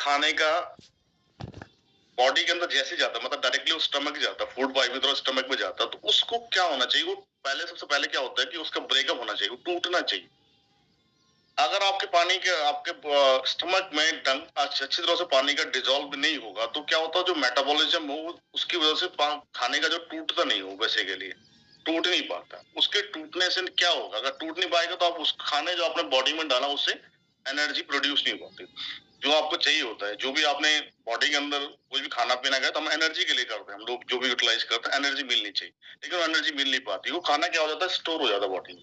खाने का बॉडी के अंदर जैसे जाता है, मतलब डायरेक्टली उस स्टमक जाता है, फूड पाइप थ्रू स्टमक में जाता है, तो उसको क्या होना चाहिए, वो पहले सबसे पहले क्या होता है कि उसका ब्रेकअप होना चाहिए, वो टूटना चाहिए। अगर आपके पानी के आपके स्टमक में अच्छी तरह से पानी का डिजोल्व नहीं होगा, तो क्या होता है, जो मेटाबॉलिज्म हो उसकी वजह से खाने का जो टूटता नहीं हो, बेसिकली टूट नहीं पाता। उसके टूटने से क्या होगा, अगर टूट नहीं पाएगा तो आप उस खाने जो आपने बॉडी में डाला उससे एनर्जी प्रोड्यूस नहीं होती जो आपको चाहिए होता है। जो भी आपने बॉडी के अंदर कोई भी खाना पीना खाया तो हम एनर्जी के लिए करते हैं, हम लोग जो भी यूटिलाइज करते हैं एनर्जी मिलनी चाहिए, लेकिन वो एनर्जी मिल नहीं पाती। वो खाना क्या हो जाता है, स्टोर हो जाता है बॉडी में।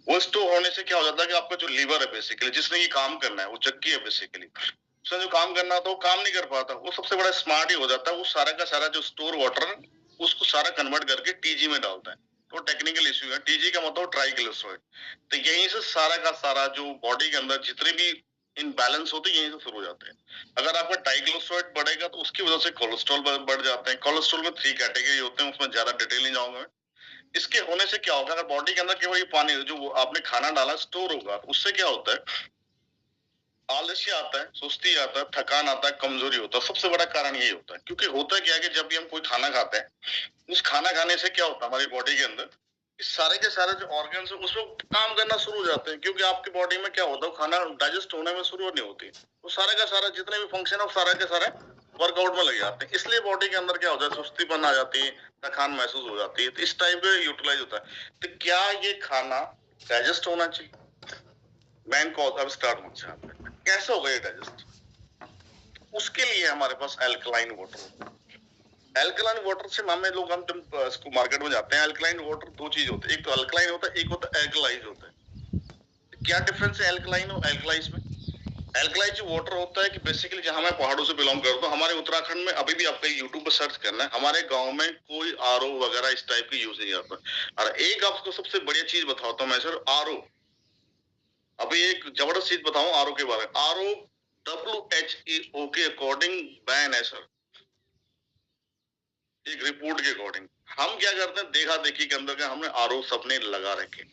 वो स्टोर होने से क्या हो जाता है कि आपका जो लीवर है बेसिकली, जिसने ये काम करना है, वो चक्की है बेसिकली, उसने जो काम करना था वो काम नहीं कर पाता। वो सबसे बड़ा स्मार्ट ही हो जाता है, वो सारा का सारा जो स्टोर वाटर उसको सारा कन्वर्ट करके टीजी में डालता है। तो टेक्निकल इश्यू है, टीजी का मतलब ट्राइग्लिसराइड। तो यहीं से सारा का सारा जो बॉडी के अंदर जितने भी इनबैलेंस होते हैं यहीं से शुरू हो जाते हैं। अगर आपका ट्राइग्लिसराइड बढ़ेगा तो उसकी वजह से कोलेस्ट्रॉल बढ़ जाते हैं। कोलेस्ट्रॉल में 3 कैटेगरी होते हैं, उसमें ज्यादा डिटेल नहीं जाऊंगा मैं। इसके होने से क्या होगा, अगर बॉडी के अंदर केवल ये पानी जो आपने खाना डाला स्टोर होगा, उससे क्या होता है, आलस्य आता है, सुस्ती आता है, थकान आता है, कमजोरी होता है। सबसे बड़ा कारण यही होता है, क्योंकि होता क्या है कि जब भी हम कोई खाना खाते हैं, उस खाना खाने से क्या होता है हमारी बॉडी के अंदर, इस सारे के सारे जो ऑर्गन्स है उसमें काम करना शुरू हो जाते हैं। क्योंकि आपकी बॉडी में क्या होता है, खाना डाइजेस्ट होने में शुरू नहीं होती, तो सारे का सारा जितने भी फंक्शन है सारे के सारे वर्कआउट में लग जाते हैं। इसलिए बॉडी के अंदर क्या होता है, सुस्तीपन आ जाती है, थकान महसूस हो जाती है। तो इस टाइप का यूटिलाइज होता है। तो क्या ये खाना डाइजेस्ट होना चाहिए? मैन को अब स्टार्ट होना चाहिए। कैसे होगा ये डाइजेस्ट? उसके लिए हमारे पास एल्कलाइन वाटर। एल्कलाइन वाटर से मामे लोग हम जब मार्केट में जाते हैं, एल्कलाइन वाटर दो चीज होते हैं, एक तो अल्कलाइन होता है, एक होता है एल्कलाइज होता है। क्या डिफरेंस है एल्कलाइन और एल्कलाइज में? एल्कलाइज जो वाटर होता है कि बेसिकली जहां मैं पहाड़ों से बिलोंग करता हूँ, हमारे उत्तराखंड में अभी भी आपको यूट्यूब पर सर्च करना है, हमारे गांव में कोई आरओ वगैरह इस टाइप की यूज नहीं आता। और एक आपको सबसे बढ़िया चीज बताता हूँ मैं सर, आरओ। अभी एक जबरदस्त चीज बताऊं आरओ के बारे में। आरओ WHO के अकॉर्डिंग बैन है सर, एक रिपोर्ट के अकॉर्डिंग। हम क्या करते हैं, देखा देखी के अंदर हमने आरओ सबने लगा रखे।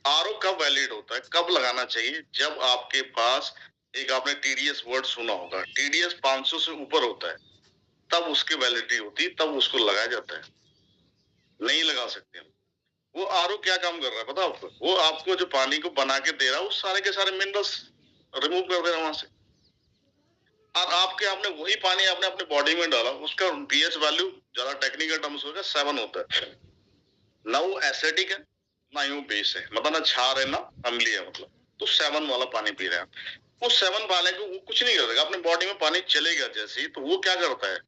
आरओ कब वैलिड होता है, कब लगाना चाहिए? जब आपके पास एक, आपने टीडीएस वर्ड सुना होगा, टीडीएस 500 से ऊपर होता है तब उसकी वैलिडिटी होती है, तब उसको लगाया जाता है, नहीं लगा सकते हम। वो आरओ क्या काम कर रहा है पता आपको? वो आपको जो पानी को बना के दे रहा है, वो सारे के सारे मिनरल्स रिमूव कर दे रहा है वहां से। और आपने वही पानी आपने अपने बॉडी में डाला, उसका पीएच वैल्यू ज्यादा टेक्निकल टर्म्स होगा 7 होता है। ना वो एसिडिक है ना ही वो बेस है, मतलब ना क्षार है ना अम्लीय है, मतलब तो 7 वाला पानी पी रहे हैं। वो 7 वाले को वो कुछ नहीं करेगा, अपने बॉडी में पानी चलेगा जैसे ही, तो वो क्या करता है,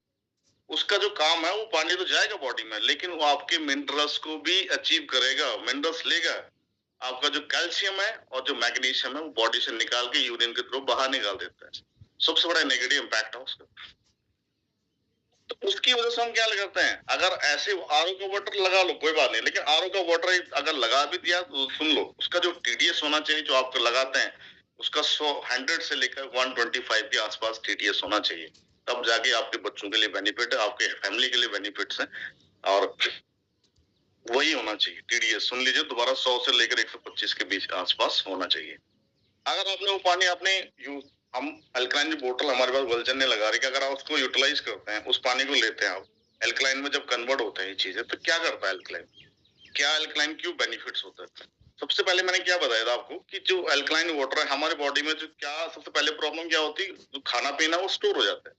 उसका जो काम है, वो पानी तो जाएगा बॉडी में, लेकिन वो आपके मिनरल्स को भी अचीव करेगा, मिनरल्स लेगा। आपका जो कैल्शियम है और जो मैग्नीशियम है वो बॉडी से निकाल के यूरिन के थ्रू बाहर निकाल देता है। सबसे बड़ा नेगेटिव इंपैक्ट है उसका। तो उसकी वजह से हम क्या करते हैं, अगर ऐसे आरओ का वाटर लगा लो कोई बात नहीं, लेकिन आरओ का वाटर अगर लगा भी दिया तो सुन लो, उसका जो टीडीएस होना चाहिए जो आप लगाते हैं, उसका 100 से लेकर 125 के आसपास टीडीएस होना चाहिए। तब जाके आपके बच्चों के लिए बेनिफिट है, आपके फैमिली के लिए बेनिफिट्स है। और वही होना चाहिए टीडीएस, सुन लीजिए दोबारा, 100 से लेकर 125 के बीच आसपास होना चाहिए। अगर आपने वो पानी आपने हम अल्कलाइन जो बोतल हमारे पास वल्चर ने लगा रही है, अगर आप उसको यूटिलाइज करते हैं, उस पानी को लेते हैं आप, अल्कलाइन में जब कन्वर्ट होते हैं ये चीजें, तो क्या करता है अल्कलाइन? क्या अल्कलाइन क्यों बेनिफिट्स होता है? सबसे पहले मैंने क्या बताया था आपको कि जो अल्कलाइन वाटर है हमारे बॉडी में, जो क्या सबसे पहले प्रॉब्लम क्या होती है, जो खाना पीना वो स्टोर हो जाता है,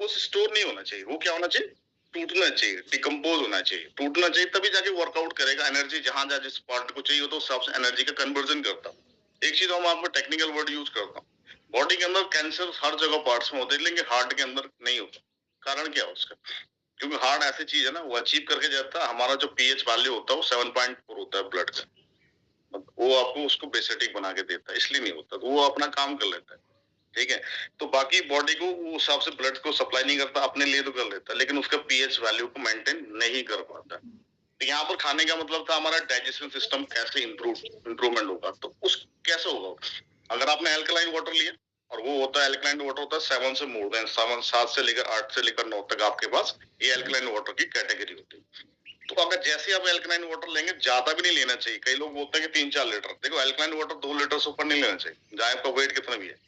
वो स्टोर नहीं होना चाहिए। वो क्या होना चाहिए, टूटना चाहिए, डिकम्पोज होना चाहिए, टूटना चाहिए, तभी जाके वर्कआउट करेगा। एनर्जी जहां जहां जिस पार्ट को चाहिए तो उस हिसाब से एनर्जी का कन्वर्जन करता हूँ। एक चीज हम आपको टेक्निकल वर्ड यूज करता हूँ, बॉडी के अंदर कैंसर हर जगह पार्ट्स में होते हैं, लेकिन हार्ट के अंदर नहीं होता। कारण क्या है उसका? क्योंकि हार्ट ऐसी चीज है ना, वो अचीव करके जाता है, हमारा जो पीएच वैल्यू होता है वो 7.4 होता है ब्लड का, वो आपको उसको बेसिटिक बना के देता है, इसलिए नहीं होता, तो वो अपना काम कर लेता है। ठीक है, तो बाकी बॉडी को वो हिसाब से ब्लड को सप्लाई नहीं करता, अपने लिए तो कर लेता है, लेकिन उसका पीएच वैल्यू को मेंटेन नहीं कर पाता। तो यहाँ पर खाने का मतलब था हमारा डाइजेशन सिस्टम कैसे इंप्रूवमेंट होगा, तो उस कैसे होगा? अगर आपने एल्कलाइन वाटर लिया, और वो होता है एल्कलाइन वाटर होता है 7 से मोर देन 7 से लेकर 8 से लेकर 9 तक आपके पास ये एल्कलाइन वाटर की कैटेगरी होती है। तो अगर जैसे आप एल्कलाइन वाटर लेंगे, ज्यादा भी नहीं लेना चाहिए। कई लोग बोलते हैं कि 3-4 लीटर, देखो एल्कलाइन वाटर 2 लीटर से ऊपर नहीं लेना चाहिए, चाहे आपका वेट कितना भी है।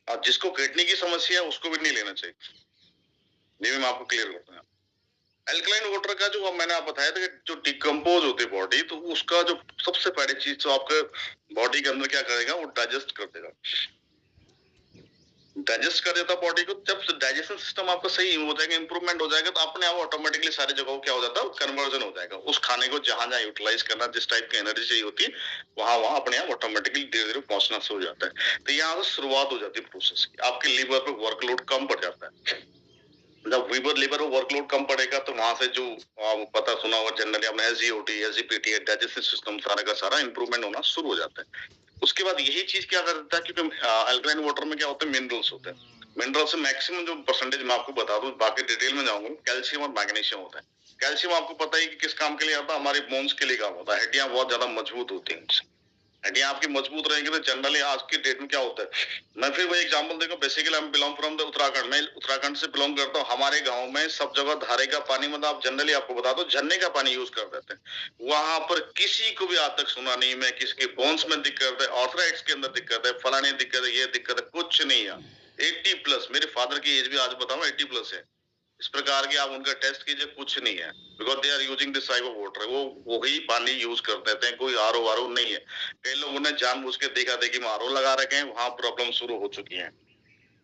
और जिसको किडनी की समस्या है उसको भी नहीं लेना चाहिए, ये भी मैं आपको क्लियर करता हूँ। अल्कलाइन वाटर का जो मैंने आप बताया था कि जो डिकम्पोज होती है बॉडी, तो उसका जो सबसे पहली चीज जो आपके बॉडी के अंदर क्या करेगा, वो डाइजेस्ट कर देगा, डाइजेस्ट कर देता बॉडी को। जब डाइजेशन सिस्टम आपका सही हो जाएगा, इंप्रूवमेंट हो जाएगा, तो अपने आप ऑटोमेटिकली सारी जगहों क्या हो जाता है, कन्वर्जन हो जाएगा। उस खाने को जहां जहां यूटिलाइज करना, जिस टाइप की एनर्जी चाहिए होती है, वहां वहां अपने आप ऑटोमेटिकली धीरे धीरे पहुंचना शुरू हो जाता है। तो यहाँ से शुरुआत हो जाती है प्रोसेस की। आपके लीवर पे वर्कलोड कम पड़ जाता है। जब लीवर वर्कलोड कम पड़ेगा, तो वहां से जो पता सुना हुआ जनरली आपने एसजीओटी, एसजीपीटी, डाइजेस्टिव सिस्टम सारा का सारा इंप्रूवमेंट होना शुरू हो जाता है। उसके बाद यही चीज क्या कर देता है, क्योंकि अल्कलाइन वाटर में क्या होता है, मिनरल्स होते हैं। मिनरल्स से मैक्सिमम जो परसेंटेज मैं आपको बता दूं, बाकी डिटेल में जाऊंगा, कैल्शियम और मैग्नीशियम होता है। कैल्शियम आपको पता है कि किस काम के लिए आता है, हमारे बोन्स के लिए काम होता है। हड्डियां बहुत ज्यादा मजबूत होती हैं, हड्डियां आपकी मजबूत रहेंगी। तो जनरली आज की डेट में क्या होता है, मैं फिर वही एग्जांपल देखो, basically I belong from the Uttarakhand, मैं उत्तराखंड से बिलोंग करता हूँ। हमारे गांव में सब जगह धारे का पानी, मतलब आप जनरली आपको बता दो, झरने का पानी यूज कर देते हैं। वहां पर किसी को भी आज तक सुना नहीं मैं किसी के बोन्स में दिक्कत है, ऑर्थराइट्स के अंदर दिक्कत है, फलाने दिक्कत है, ये दिक्कत है, कुछ नहीं है। 80+, मेरे फादर की एज भी आज बताऊं 80+ है। इस प्रकार के आप उनका टेस्ट कीजिए, कुछ नहीं है, because they are using this type of water. वो वही पानी यूज कर देते हैं, कोई आरओ वारो नहीं है। कई लोगों ने जानबूझ के देखा देखी में आरओ लगा रखे हैं, वहां प्रॉब्लम शुरू हो चुकी है।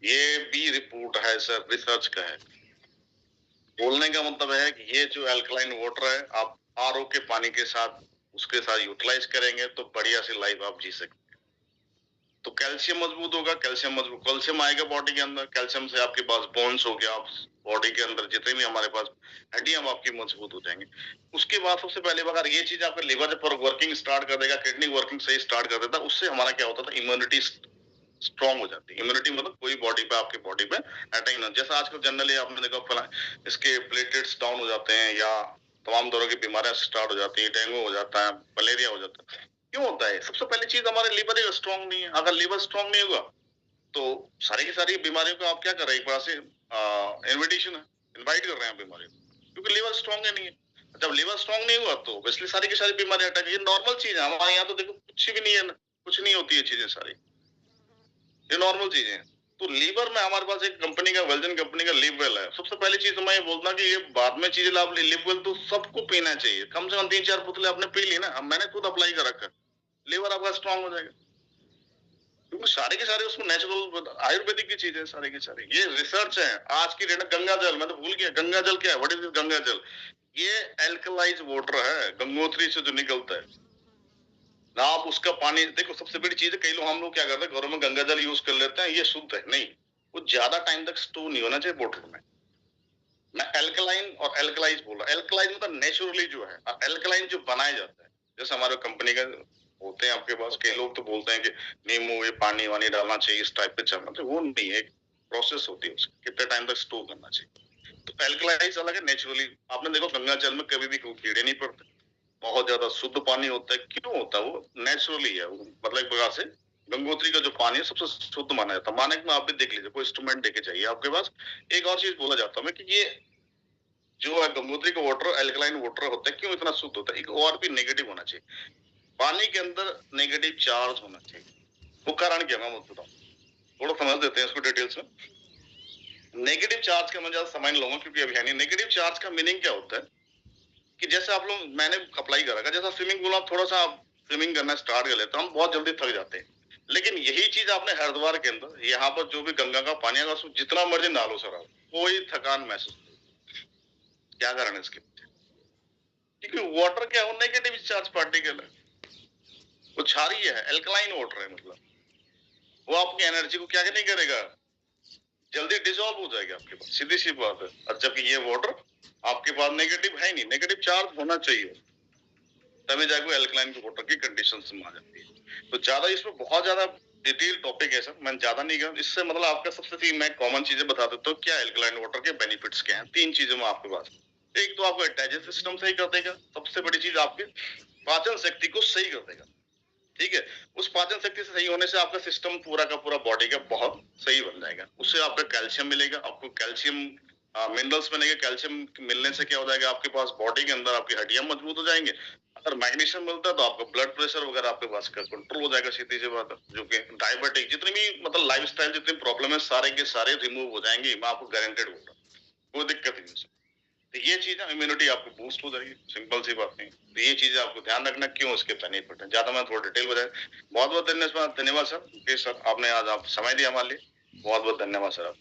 ये भी रिपोर्ट है सर, रिसर्च का है। बोलने का मतलब है कि ये जो अल्कलाइन वाटर है, आप आरओ के पानी के साथ उसके साथ यूटिलाइज करेंगे तो बढ़िया सी लाइफ आप जी सकते। तो कैल्शियम मजबूत होगा, कैल्शियम आएगा बॉडी के अंदर, कैल्शियम से आपके पास बोन्स हो गया, बॉडी के अंदर जितने भी हमारे पास हड्डियां आपकी मजबूत हो जाएंगी। उसके बाद सबसे पहले अगर ये चीज आपका लिवर जब वर्किंग स्टार्ट कर देगा, किडनी वर्किंग सही स्टार्ट कर देता, उससे हमारा क्या होता था, इम्यूनिटी स्ट्रॉन्ग हो जाती है। इम्यूनिटी मतलब कोई बॉडी पे, आपके बॉडी पे अटैक ना, जैसा आजकल जनरली आपने देखा इसके प्लेटलेट्स डाउन हो जाते हैं, या तमाम तरह की बीमारियां स्टार्ट हो जाती है, डेंगू हो जाता है, मलेरिया हो जाता है। क्यों होता है? सबसे पहली चीज हमारे लिवर ही स्ट्रॉन्ग नहीं है। अगर लिवर स्ट्रॉन्ग नहीं होगा तो सारी की सारी बीमारियों को आप क्या कर रहे हैं, एक बार से इन्विटेशन है, इन्वाइट कर रहे हैं बीमारियों, क्योंकि लिवर स्ट्रॉन्ग है नहीं है। जब लिवर स्ट्रॉन्ग नहीं हुआ तो इसलिए सारी की सारी बीमारियां अटैक, ये नॉर्मल चीज है। हमारे यहाँ तो देखो कुछ भी नहीं है ना, कुछ नहीं होती है चीजें सारी, ये नॉर्मल चीजें हैं। तो लीवर में हमारे पास एक कंपनी का, वेल्जन कंपनी का लिव वेल है। सबसे पहली चीज तो मैं ये बोलता कि ये बाद में चीजें आप लिव वेल तो सबको पीना चाहिए, कम से कम 3-4 बोतलें आपने पी ली ना। अब मैंने खुद अप्लाई कर रखा है, लिवर आपका स्ट्रांग हो जाएगा, क्योंकि सारे के सारे उसमें नेचुरल आयुर्वेदिक की चीजें सारी की सारी। ये रिसर्च है आज की डेट में। गंगा जल, मैं तो भूल गया, गंगा जल क्या है, व्हाट इज गंगा जल? ये एल्कलाइज वाटर है, गंगोत्री से जो निकलता है ना। आप उसका पानी देखो, सबसे बड़ी चीज है, कई लोग, हम लोग क्या करते हैं घरों में गंगा जल यूज कर लेते हैं, ये शुद्ध है नहीं, वो ज्यादा टाइम तक स्टोर नहीं होना चाहिए बोतल में। मैं एल्कलाइन और एल्कलाइज बोल रहा हूँ। एल्कलाइज मतलब नेचुरली जो है, एल्कलाइन जो बनाया जाता है, जैसे हमारे कंपनी का होते हैं आपके पास। कई लोग तो बोलते हैं कि नींबू, ये पानी वानी डालना चाहिए, इस टाइप पे चलना चाहिए, वो नहीं है। एक प्रोसेस होती है उसकी, कितने टाइम तक स्टोर करना चाहिए। तो एल्कलाइज अलग है, नेचुरली। आपने देखो गंगा जल में कभी भी कोई कीड़े नहीं पड़ते, बहुत ज्यादा शुद्ध पानी होता है। क्यों होता है? वो नेचुरली है, मतलब एक प्रकार से गंगोत्री का जो पानी है सबसे शुद्ध माना जाता है। माने में आप भी देख लीजिए, कोई इंस्ट्रूमेंट देके चाहिए आपके पास। एक और चीज बोला जाता है कि ये जो है गंगोत्री का वाटर, एल्कलाइन वाटर होता है, क्यों इतना शुद्ध होता है? एक और भी नेगेटिव होना चाहिए, पानी के अंदर नेगेटिव चार्ज होना चाहिए। वो कारण क्या, मैं बताऊं, थोड़ा समझ देते हैं इसको डिटेल्स में। नेगेटिव चार्ज का मैं ज्यादा समझ लूंगा क्योंकि अभी है नहीं। नेगेटिव चार्ज का मीनिंग क्या होता है कि जैसे आप लोग, मैंने अप्लाई करा, जैसा स्विमिंग पूल, आप थोड़ा सा स्विमिंग करना स्टार्ट कर लेते हैं, हम बहुत जल्दी थक जाते हैं। लेकिन यही चीज आपने हरिद्वार के अंदर, यहाँ पर जो भी गंगा का पानी है, उसको जितना मर्जी नालो सर, आप कोई थकान महसूस नहीं। क्या कारण है इसके? क्योंकि वाटर क्या है, नेगेटिव चार्ज पार्टिकल है, वो क्षारीय है, एल्कलाइन वाटर है, मतलब वो आपकी एनर्जी को क्या नहीं करेगा, जल्दी डिसॉल्व हो जाएगा आपके पास, सीधी सी बात है। और जबकि ये वाटर आपके पास नेगेटिव है नहीं, नेगेटिव चार्ज होना चाहिए, तभी जाके एल्कलाइन के वाटर की कंडीशन में आ जाती है। तो ज्यादा इसमें बहुत ज्यादा डिटेल टॉपिक है सर, मैं ज्यादा नहीं कहूँ इससे। मतलब आपका सबसे मैं कॉमन चीजें बता देता हूँ, क्या एल्कलाइन वाटर के बेनिफिट्स क्या हैं। 3 चीजें में आपके पास, एक तो आपका डाइजेस्ट सिस्टम सही कर देगा, सबसे बड़ी चीज आपके पाचन शक्ति को सही कर देगा, ठीक है। उस पाचन शक्ति से सही होने से आपका सिस्टम पूरा का पूरा बॉडी का बहुत सही बन जाएगा। उससे आपका कैल्शियम मिलेगा, आपको कैल्शियम मिनरल्स मिलेंगे, कैल्शियम मिलने से क्या हो जाएगा, आपके पास बॉडी के अंदर आपकी हड्डियाँ मजबूत हो जाएँगे। अगर मैग्नीशियम मिलता है तो आपका ब्लड प्रेशर वगैरह आपके पास का कंट्रोल हो जाएगा, सीधी-सी बात है। जो कि डायबिटिक जितनी भी मतलब लाइफ़स्टाइल जितनी प्रॉब्लम है सारे के सारे रिमूव हो जाएँगी, मैं आपको गारंटेड बोल रहा हूँ। कोई दिक्कत ही नहीं है। तो ये चीज़ है, इम्यूनिटी आपकी बूस्ट हो जाएगी, सिंपल सी बात है। तो ये चीज़ें आपको ध्यान रखना, क्यों उसके बेनिफिट है। ज़्यादा मैं थोड़ा डिटेल बताया। बहुत-बहुत धन्यवाद सर, कि सर आपने आज आप समय दिया हमारे लिए। बहुत-बहुत धन्यवाद सर आपका।